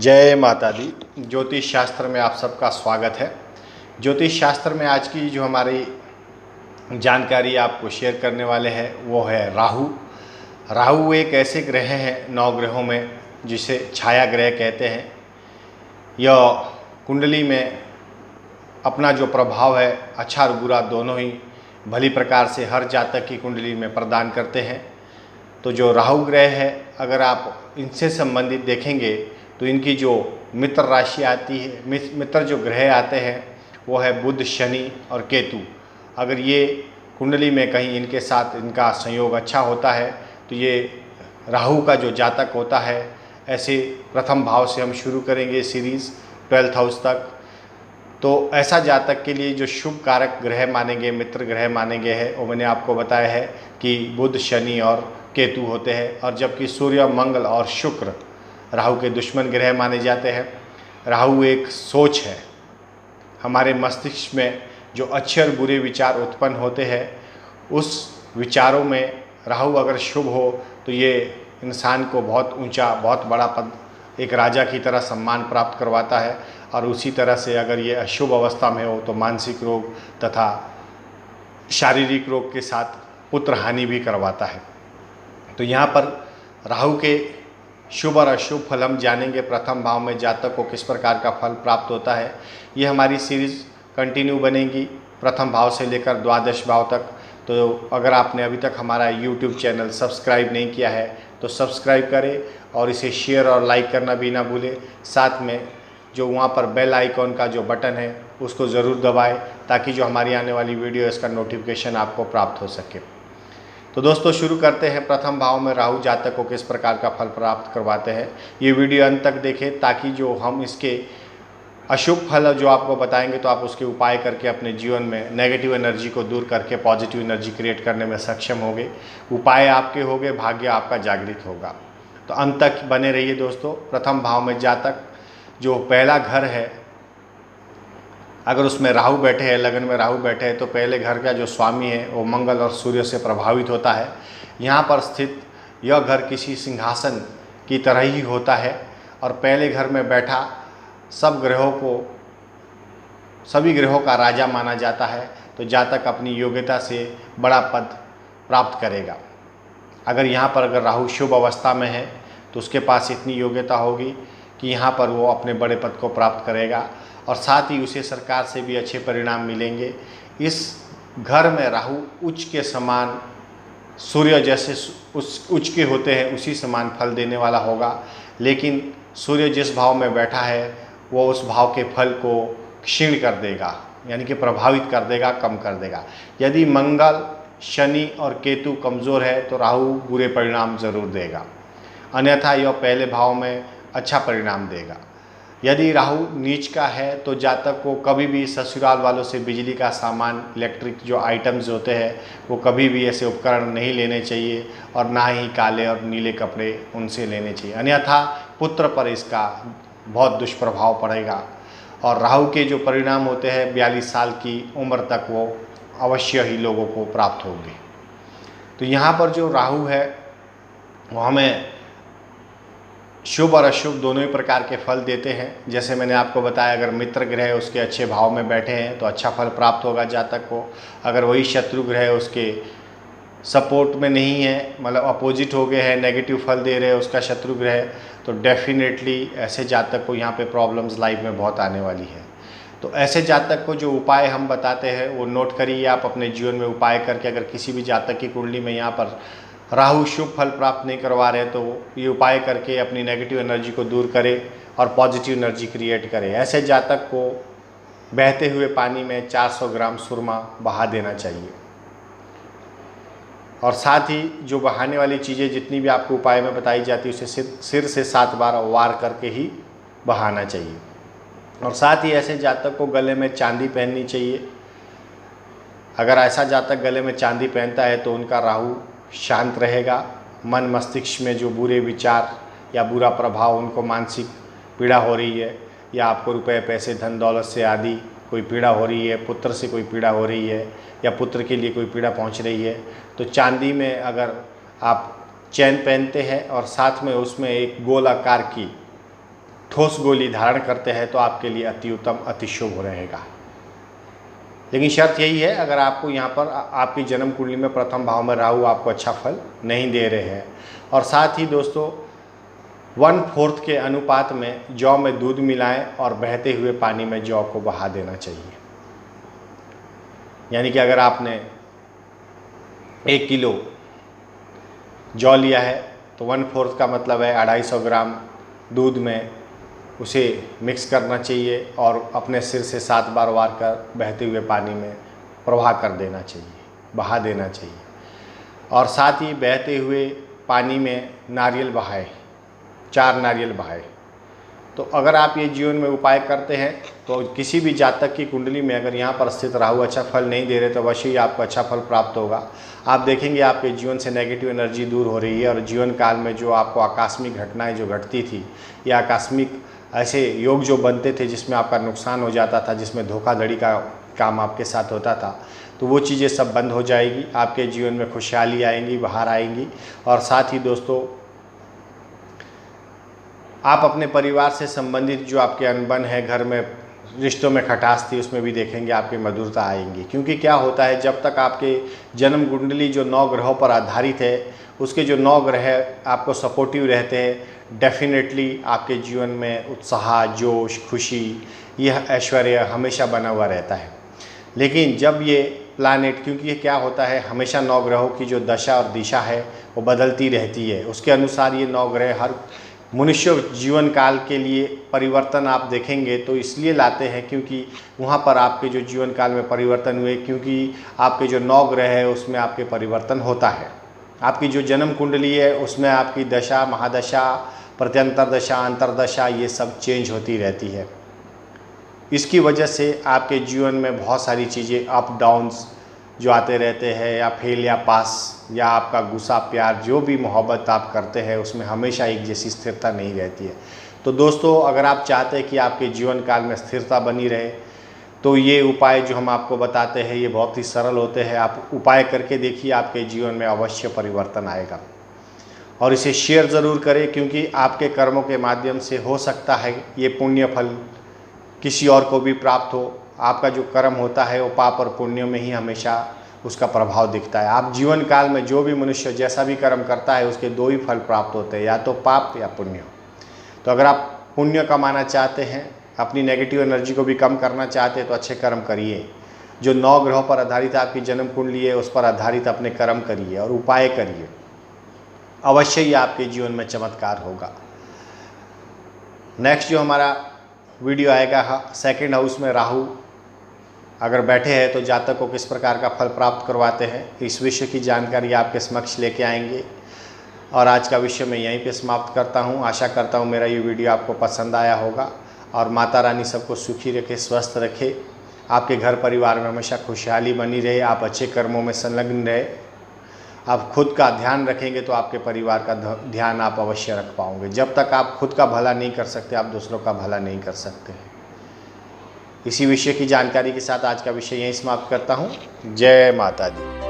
जय माता दी। ज्योतिष शास्त्र में आप सबका स्वागत है। ज्योतिष शास्त्र में आज की जो हमारी जानकारी आपको शेयर करने वाले हैं वो है राहु। राहु एक ऐसे ग्रह हैं 9 ग्रहों में जिसे छाया ग्रह कहते हैं। यह कुंडली में अपना जो प्रभाव है अच्छा और बुरा दोनों ही भली प्रकार से हर जातक की कुंडली में प्रदान करते हैं। तो जो राहु ग्रह है, अगर आप इनसे संबंधित देखेंगे तो इनकी जो मित्र राशि आती है, मित्र जो ग्रह आते हैं वो है बुध, शनि और केतु। अगर ये कुंडली में कहीं इनके साथ इनका संयोग अच्छा होता है तो ये राहु का जो जातक होता है, ऐसे प्रथम भाव से हम शुरू करेंगे सीरीज़ 12th हाउस तक। तो ऐसा जातक के लिए जो शुभ कारक ग्रह माने गए, मित्र ग्रह माने गए हैं, वो मैंने आपको बताया है कि बुध, शनि और केतु होते हैं। और जबकि सूर्य, मंगल और शुक्र राहु के दुश्मन ग्रह माने जाते हैं। राहु एक सोच है, हमारे मस्तिष्क में जो अच्छे और बुरे विचार उत्पन्न होते हैं उस विचारों में राहु अगर शुभ हो तो ये इंसान को बहुत ऊंचा, बहुत बड़ा पद, एक राजा की तरह सम्मान प्राप्त करवाता है। और उसी तरह से अगर ये अशुभ अवस्था में हो तो मानसिक रोग तथा शारीरिक रोग के साथ पुत्र हानि भी करवाता है। तो यहाँ पर राहु के शुभ और अशुभ फल हम जानेंगे। प्रथम भाव में जातक को किस प्रकार का फल प्राप्त होता है, ये हमारी सीरीज़ कंटिन्यू बनेगी प्रथम भाव से लेकर द्वादश भाव तक। तो अगर आपने अभी तक हमारा यूट्यूब चैनल सब्सक्राइब नहीं किया है तो सब्सक्राइब करें और इसे शेयर और लाइक करना भी ना भूलें। साथ में जो वहाँ पर बेल आइकॉन का जो बटन है उसको ज़रूर दबाएं ताकि जो हमारी आने वाली वीडियो है इसका नोटिफिकेशन आपको प्राप्त हो सके। तो दोस्तों शुरू करते हैं। प्रथम भाव में राहु जातक को किस प्रकार का फल प्राप्त करवाते हैं, ये वीडियो अंत तक देखें ताकि जो हम इसके अशुभ फल जो आपको बताएंगे तो आप उसके उपाय करके अपने जीवन में नेगेटिव एनर्जी को दूर करके पॉजिटिव एनर्जी क्रिएट करने में सक्षम होंगे। उपाय आपके होंगे, भाग्य आपका जागृत होगा। तो अंत तक बने रहिए दोस्तों। प्रथम भाव में जातक जो पहला घर है, अगर उसमें राहु बैठे हैं, लगन में राहु बैठे हैं, तो पहले घर का जो स्वामी है वो मंगल और सूर्य से प्रभावित होता है। यहाँ पर स्थित यह घर किसी सिंहासन की तरह ही होता है और पहले घर में बैठा सभी ग्रहों का राजा माना जाता है। तो जातक अपनी योग्यता से बड़ा पद प्राप्त करेगा। अगर यहाँ पर अगर राहु शुभ अवस्था में है तो उसके पास इतनी योग्यता होगी कि यहाँ पर वो अपने बड़े पद को प्राप्त करेगा और साथ ही उसे सरकार से भी अच्छे परिणाम मिलेंगे। इस घर में राहु उच्च के समान, सूर्य जैसे उच्च के होते हैं उसी समान फल देने वाला होगा। लेकिन सूर्य जिस भाव में बैठा है वो उस भाव के फल को क्षीण कर देगा, यानी कि प्रभावित कर देगा, कम कर देगा। यदि मंगल, शनि और केतु कमज़ोर है तो राहु बुरे परिणाम ज़रूर देगा, अन्यथा यह पहले भाव में अच्छा परिणाम देगा। यदि राहु नीच का है तो जातक को कभी भी ससुराल वालों से बिजली का सामान, इलेक्ट्रिक जो आइटम्स होते हैं वो कभी भी ऐसे उपकरण नहीं लेने चाहिए और ना ही काले और नीले कपड़े उनसे लेने चाहिए, अन्यथा पुत्र पर इसका बहुत दुष्प्रभाव पड़ेगा। और राहु के जो परिणाम होते हैं 42 साल की उम्र तक वो अवश्य ही लोगों को प्राप्त होंगे। तो यहाँ पर जो राहु है वो हमें शुभ और अशुभ दोनों ही प्रकार के फल देते हैं। जैसे मैंने आपको बताया, अगर मित्र ग्रह उसके अच्छे भाव में बैठे हैं तो अच्छा फल प्राप्त होगा जातक को। अगर वही शत्रु ग्रह उसके सपोर्ट में नहीं है, मतलब अपोजिट हो गए हैं, नेगेटिव फल दे रहे हैं उसका शत्रु ग्रह, तो डेफिनेटली ऐसे जातक को यहाँ पे प्रॉब्लम्स लाइफ में बहुत आने वाली है। तो ऐसे जातक को जो उपाय हम बताते हैं वो नोट करिए आप अपने जीवन में उपाय करके। अगर किसी भी जातक की कुंडली में यहाँ पर राहु शुभ फल प्राप्त नहीं करवा रहे तो ये उपाय करके अपनी नेगेटिव एनर्जी को दूर करें और पॉजिटिव एनर्जी क्रिएट करें। ऐसे जातक को बहते हुए पानी में 400 ग्राम सुरमा बहा देना चाहिए और साथ ही जो बहाने वाली चीज़ें जितनी भी आपको उपाय में बताई जाती है उसे सिर से 7 बार वार करके ही बहाना चाहिए। और साथ ही ऐसे जातक को गले में चांदी पहननी चाहिए। अगर ऐसा जातक गले में चांदी पहनता है तो उनका राहु शांत रहेगा। मन मस्तिष्क में जो बुरे विचार या बुरा प्रभाव, उनको मानसिक पीड़ा हो रही है या आपको रुपए, पैसे, धन दौलत से आदि कोई पीड़ा हो रही है, पुत्र से कोई पीड़ा हो रही है या पुत्र के लिए कोई पीड़ा पहुंच रही है, तो चांदी में अगर आप चैन पहनते हैं और साथ में उसमें एक गोल आकार की ठोस गोली धारण करते हैं तो आपके लिए अति उत्तम, अति शुभ रहेगा। लेकिन शर्त यही है, अगर आपको यहाँ पर आपकी जन्म कुंडली में प्रथम भाव में राहु आपको अच्छा फल नहीं दे रहे हैं। और साथ ही दोस्तों 1/4 के अनुपात में जौ में दूध मिलाएं और बहते हुए पानी में जौ को बहा देना चाहिए। यानी कि अगर आपने 1 किलो जौ लिया है तो 1/4 का मतलब है 250 ग्राम दूध में उसे मिक्स करना चाहिए और अपने सिर से 7 बार वार कर बहते हुए पानी में प्रवाह कर देना चाहिए, बहा देना चाहिए। और साथ ही बहते हुए पानी में नारियल बहाए, 4 नारियल बहाए। तो अगर आप ये जीवन में उपाय करते हैं तो किसी भी जातक की कुंडली में अगर यहाँ पर स्थित राहु अच्छा फल नहीं दे रहे तो अवश्य ही आपको अच्छा फल प्राप्त होगा। आप देखेंगे आपके जीवन से नेगेटिव एनर्जी दूर हो रही है और जीवन काल में जो आपको आकस्मिक घटनाएं जो घटती थी या आकस्मिक ऐसे योग जो बनते थे जिसमें आपका नुकसान हो जाता था, जिसमें धोखाधड़ी का काम आपके साथ होता था, तो वो चीज़ें सब बंद हो जाएगी। आपके जीवन में खुशहाली आएंगी, बाहर आएंगी। और साथ ही दोस्तों आप अपने परिवार से संबंधित जो आपके अनबन है, घर में रिश्तों में खटास थी, उसमें भी देखेंगे आपकी मधुरता आएंगी। क्योंकि क्या होता है, जब तक आपके जन्म कुंडली जो 9 ग्रहों पर आधारित है, उसके जो 9 ग्रह आपको सपोर्टिव रहते हैं, डेफिनेटली आपके जीवन में उत्साह, जोश, खुशी, यह ऐश्वर्य हमेशा बना हुआ रहता है। लेकिन जब ये प्लानेट, क्योंकि ये क्या होता है, हमेशा 9 ग्रहों की जो दशा और दिशा है वो बदलती रहती है, उसके अनुसार ये 9 ग्रह हर मनुष्य जीवन काल के लिए परिवर्तन आप देखेंगे तो इसलिए लाते हैं क्योंकि वहाँ पर आपके जो जीवन काल में परिवर्तन हुए, क्योंकि आपके जो 9 ग्रह है उसमें आपके परिवर्तन होता है। आपकी जो जन्म कुंडली है उसमें आपकी दशा, महादशा, प्रत्यंतर दशा, अंतरदशा, ये सब चेंज होती रहती है। इसकी वजह से आपके जीवन में बहुत सारी चीज़ें अप डाउन्स जो आते रहते हैं, या फेल या पास, या आपका गुस्सा प्यार, जो भी मोहब्बत आप करते हैं उसमें हमेशा एक जैसी स्थिरता नहीं रहती है। तो दोस्तों अगर आप चाहते हैं कि आपके जीवन काल में स्थिरता बनी रहे तो ये उपाय जो हम आपको बताते हैं ये बहुत ही सरल होते हैं। आप उपाय करके देखिए, आपके जीवन में अवश्य परिवर्तन आएगा। और इसे शेयर ज़रूर करें, क्योंकि आपके कर्मों के माध्यम से हो सकता है ये पुण्य फल किसी और को भी प्राप्त हो। आपका जो कर्म होता है वो पाप और पुण्य में ही हमेशा उसका प्रभाव दिखता है। आप जीवन काल में जो भी मनुष्य जैसा भी कर्म करता है उसके 2 ही फल प्राप्त होते हैं, या तो पाप या पुण्य। तो अगर आप पुण्य कमाना चाहते हैं, अपनी नेगेटिव एनर्जी को भी कम करना चाहते हैं तो अच्छे कर्म करिए। जो 9 ग्रहों पर आधारित आपकी जन्म कुंडली है उस पर आधारित अपने कर्म करिए और उपाय करिए, अवश्य ही आपके जीवन में चमत्कार होगा। नेक्स्ट जो हमारा वीडियो आएगा, 2nd हाउस में राहु अगर बैठे हैं तो जातक को किस प्रकार का फल प्राप्त करवाते हैं, इस विषय की जानकारी आपके समक्ष लेके आएंगे। और आज का विषय मैं यहीं पे समाप्त करता हूं। आशा करता हूं मेरा ये वीडियो आपको पसंद आया होगा। और माता रानी सबको सुखी रखे, स्वस्थ रखे, आपके घर परिवार में हमेशा खुशहाली बनी रहे, आप अच्छे कर्मों में संलग्न रहे। आप खुद का ध्यान रखेंगे तो आपके परिवार का ध्यान आप अवश्य रख पाओगे। जब तक आप खुद का भला नहीं कर सकते, आप दूसरों का भला नहीं कर सकते। इसी विषय की जानकारी के साथ आज का विषय यहीं समाप्त करता हूँ। जय माता दी।